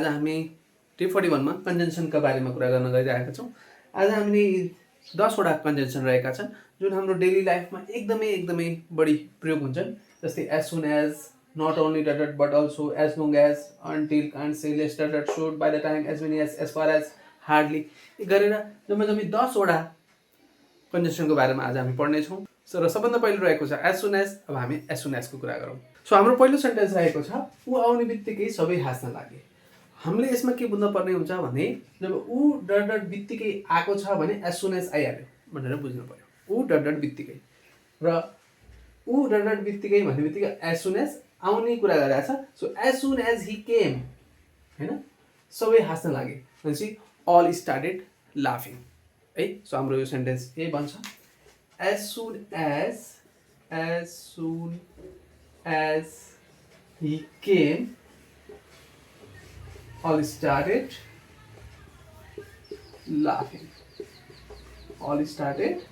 आज हामी T41 मा कन्जन्सनका बारेमा कुरा गर्न गइरहेका छौँ। आज हामीले 10 वटा कन्जन्सन रहेका छन् जुन हाम्रो डेली लाइफमा एकदमै बढी प्रयोग हुन्छन्। जस्तै as soon as, not only dot but also, as long as, until, can't say, less dot should, by the time, as many as far as, hardly गरेर जम्मै 10 वटा कन्जन्सनको बारेमा आज हामी पढ्नेछौँ। र सबभन्दा पहिलो रहेको छ as soon as। अब हामी as soon as को कुरा गरौँ। सो हाम्रो पहिलो सेन्टेन्स रहेको छ ऊ आउने बित्तिकै सबै हाँस्न लागे। हामीले यसमा के बुझ्न पर्ने हुन्छ भने जब ऊ डट बित्तिकै आएको छ भने as soon as आइहाल्यो भनेर बुझ्नु पर्यो। ऊ डट बित्तिकै र ऊ डट बित्तिकै भन्ने बित्तिकै as soon as आउने कुरा गरिरहेको छ। So as soon as he came हैन सबै हाँस्न लागे भनेपछि all started laughing है। सो हाम्रो यो सेन्टेन्स के भन्छ as soon as he came all started laughing, all started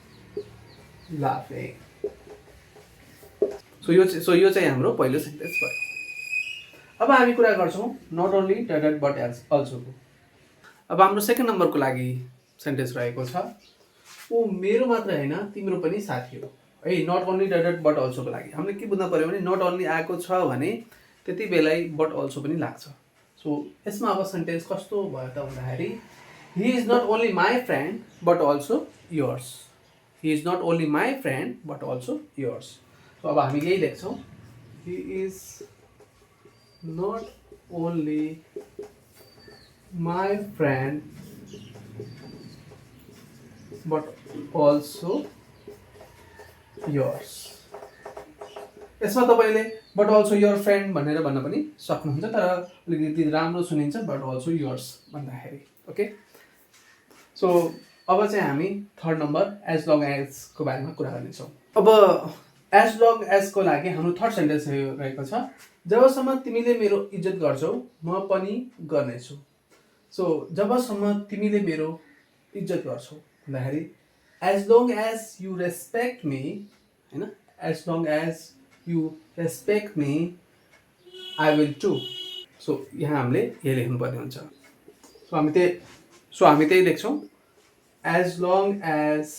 laughing। So यो चाहिँ हाम्रो पहिलो सेन्टेन्स भयो। अब हामी कुरा गर्छौँ नट ओन्ली डट बट अल्सोको। अब हाम्रो सेकेन्ड नम्बरको लागि सेन्टेन्स रहेको छ ऊ मेरो मात्र होइन तिम्रो पनि साथी हो है। नट ओन्ली डट बट अल्सोको लागि हामीले के बुझ्न पर्यो भने नट ओन्ली आएको छ भने त्यति बेलै बट अल्सो पनि लाग्छ। सो यसमा अब सेन्टेन्स कस्तो भयो त भन्दाखेरि he is not only my friend but also yours. He is not only my friend but also yours. So अब हामी यही लेख्छौँ he is not only my friend but also yours. यसमा तपाईँले बट अल्सो योर फ्रेन्ड भनेर भन्न पनि सक्नुहुन्छ तर अलिकति राम्रो सुनिन्छ बट अल्सो योर्स भन्दाखेरि। ओके सो अब चाहिँ हामी थर्ड नम्बर एज लङ एजको बारेमा कुरा गर्नेछौँ। अब एज लङ एजको लागि हाम्रो थर्ड सेन्टेन्स रहेको छ जबसम्म तिमीले मेरो इज्जत गर्छौ म पनि गर्नेछु। सो जबसम्म तिमीले मेरो इज्जत गर्छौ भन्दाखेरि as long as you respect me होइन as long as you respect me I will too. So यहाँ हामीले यही लेख्नुपर्ने हुन्छ। सो हामी त्यही लेख्छौँ as long as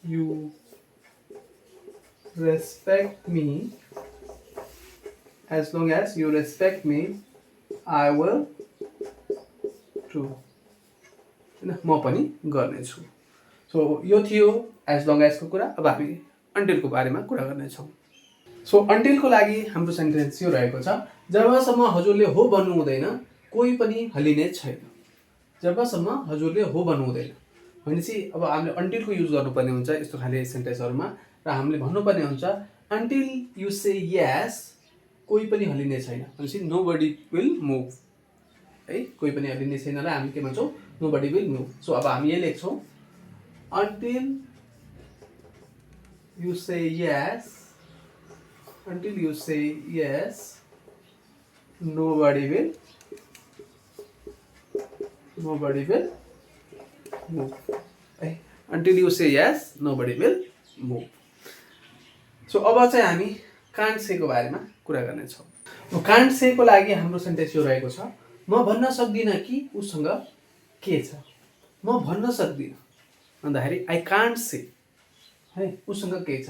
you respect me, as long as you respect me, I will do। म पनि गर्नेछु। सो यो थियो एज लङ एजको कुरा। अब हामी अन्टिलको बारेमा कुरा गर्नेछौँ। सो अन्टिलको लागि हाम्रो सेन्टेन्स यो रहेको छ जबसम्म हजुरले हो भन्नु हुँदैन कोही पनि हल्लिने छैन। जबसम्म हजुरले हो भन्नु हुँदैन भनेपछि अब हामीले अन्टिलको युज गर्नुपर्ने हुन्छ यस्तो खाले सेन्टेन्सहरूमा र हामीले भन्नुपर्ने हुन्छ अन्टिल यु से यस कोही पनि हल्लिने छैन भनेपछि नो बडी विल मुभ है। कोही पनि हल्लिने छैन र हामी के भन्छौँ nobody will move. So अब हामी यही लेख्छौँ until you say yes nobody will move है। Until you say yes nobody will move. So अब चाहिँ हामी कान्ट सेको बारेमा कुरा गर्नेछौँ। कान्ट सेको लागि हाम्रो सेन्टेन्स यो रहेको छ म भन्न सक्दिनँ कि उसँग के छ। म भन्न सक्दिनँ भन्दाखेरि आई कान्ट से है उसँग के छ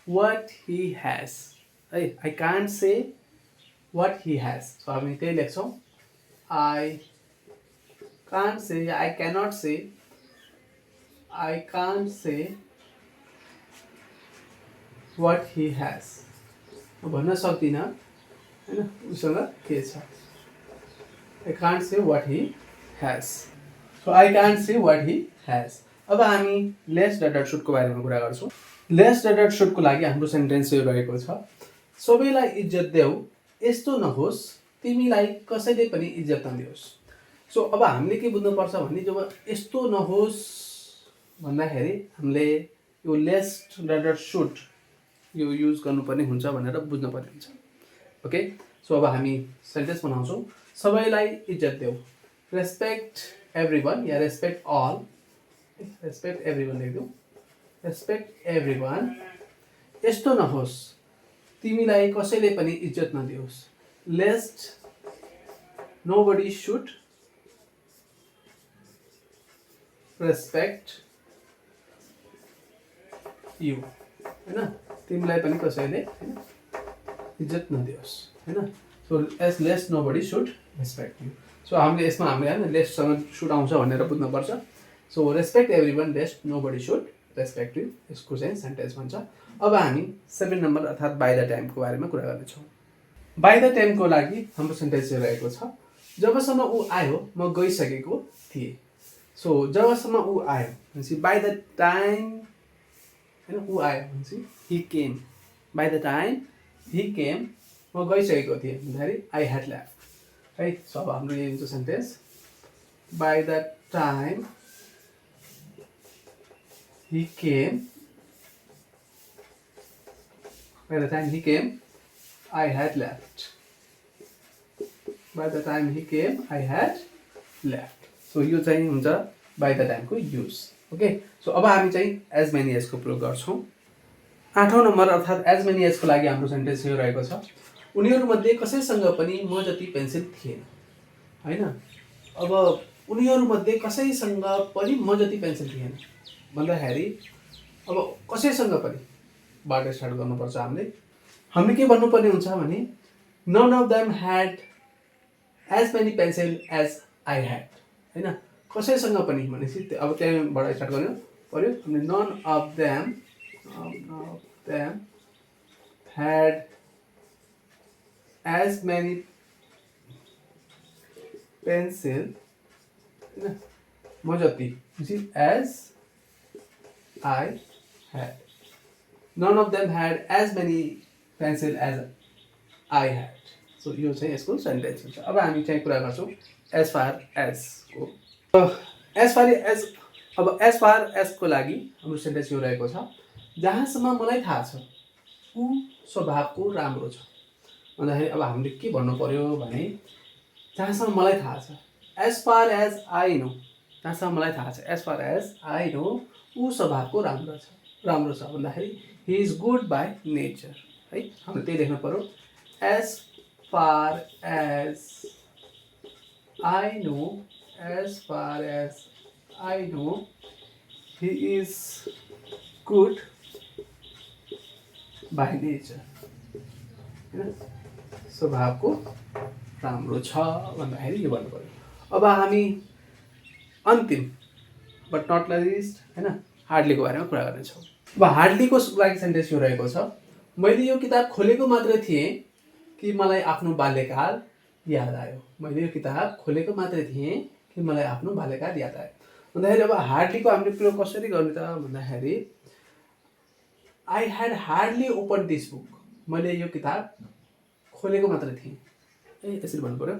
वाट ही ह्याज है। I can't say what he has. So हामी त्यही लेख्छौँ I can't say I cannot say I can't say what he has. म भन्न सक्दिनँ होइन उसँग के छ। I can't say what he has. So I can't say what he has. अब हामी लेस डट सुटको बारेमा कुरा गर्छौँ। लेस डट सुटको लागि हाम्रो सेन्टेन्स यो रहेको छ सबैलाई इज्जत देऊ यस्तो नहोस् तिमीलाई कसैले पनि इज्जत नदियोस्। सो अब हामीले के बुझ्नुपर्छ भने जब यस्तो नहोस् भन्दाखेरि हामीले यो लेस डट सुट यो युज गर्नुपर्ने हुन्छ भनेर बुझ्नुपर्ने हुन्छ। ओके सो अब हामी सेन्टेन्स बनाउँछौँ सबैलाई इज्जत देऊ रेस्पेक्ट एभ्रिवन या respect all respect everyone लेख्दिउँ respect everyone यस्तो नहोस् तिमीलाई कसैले पनि इज्जत नदियोस् लेस्ट nobody should respect you हैन, तिमीलाई पनि कसैले हैन इज्जत नदियोस् हैन। So as less nobody should respect you। So हामीले यसमा हामीले हैन लेससँग should आउँछ भनेर बुझ्नुपर्छ। So respect everyone less nobody should respect you, यसको चाहिँ सेन्टेन्स भन्छ। अब हामी 7 नम्बर अर्थात् बाइ द टाइमको बारेमा कुरा गर्नेछौँ। बाइ द टाइमको लागि हाम्रो सेन्टेन्स रहेको छ, जबसम्म ऊ आयो म गइसकेको थिएँ। सो जबसम्म ऊ आयो भनेपछि बाइ द टाइम हैन, ऊ आयो भनेपछि he came, by the time he came म गइसकेको थिएँ भन्दाखेरि आई ह्याड लेफ्ट है। सो अब हाम्रो यही हुन्छ sentence, by the time he came, by the time he came I had left, by the time he came I had left। So यो चाहिँ हुन्छ बाइ द टाइमको युज। ओके, सो अब हामी चाहिँ एज मेनी एजको प्रयोग गर्छौँ। 8औं नम्बर अर्थात् एज मेनी एजको लागि हाम्रो सेन्टेन्स यो रहेको छ, उनीहरूमध्ये कसैसँग पनि म जति पेन्सिल थिएन हैन। अब उनीहरूमध्ये कसैसँग पनि म जति पेन्सिल थिएन भन्दाखेरि अब कसैसँग पनि बाट स्टार्ट गर्नुपर्छ। हामीले के भन्नुपर्ने हुन्छ भने none of them had as many pencil as I had हैन। कसैसँग पनि भनेपछि अब त्यहाँबाट स्टार्ट गर्नु पर्यो। हामीले none of them had as many pencil हैन म जति as I had, none of them had as many pencil as I had। So यो चाहिँ यसको सेन्टेन्स हुन्छ। अब हामी चाहिँ कुरा गर्छौँ एज फार एज को। एज फार एजको लागि हाम्रो सेन्टेन्स यो रहेको छ, जहाँसम्म मलाई थाहा छ ऊ स्वभावको राम्रो छ भन्दाखेरि अब हामीले के भन्नु पर्यो भने जहाँसम्म मलाई थाहा छ, as far as I know, जहाँसम्म मलाई थाहा छ as far as I know ऊ स्वभावको राम्रो छ भन्दाखेरि he is good by nature है। हामीले त्यही लेख्नु पर्यो, as far as I know he is good by nature हैन, स्वभावको राम्रो छ भन्दाखेरि यो भन्नु पर्यो। अब हामी अन्तिम बट नट लिस्ट हैन हार्डलीको बारेमा कुरा गर्नेछौँ। अब हार्डलीको लागि सेन्टेन्स यो रहेको छ, मैले यो किताब खोलेको मात्रै थिएँ कि मलाई आफ्नो बाल्यकाल याद आयो। मैले यो किताब खोलेको मात्रै थिएँ कि मलाई आफ्नो बाल्यकाल याद आयो भन्दाखेरि अब हार्डलीको हामीले प्रयोग कसरी गर्ने त भन्दाखेरि I had hardly open this book, मैले यो किताब खोलेको मात्रै थिएँ है, यसरी भन्नु पर्यो।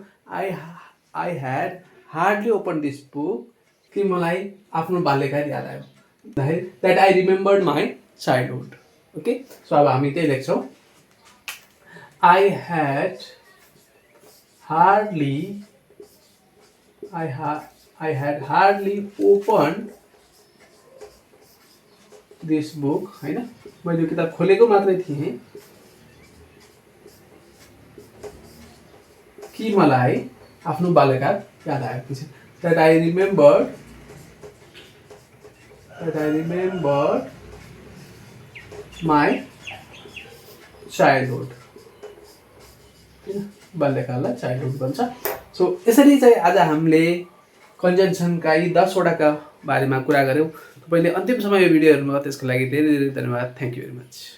I had hardly open this book कि मलाई आफ्नो बाल्यकाल याद आयो भन्दाखेरि that I remembered my childhood. Okay, so अब हामी त्यही लेख्छौँ, I had hardly open this book हैन, मैले यो किताब खोलेको मात्रै थिएँ कि मलाई आफ्नो बाल्यकाल याद आयो। That I remembered my childhood, बाल्यकाललाई चाइल्डहुड भन्छ। सो यसरी चाहिँ आज हामीले कन्जङ्सनका यी 10 वटाका बारेमा कुरा गऱ्यौँ। तपाईँले अन्तिमसम्म यो भिडियो हेर्नुभयो त्यसको लागि धेरै धेरै धन्यवाद। Thank you very much.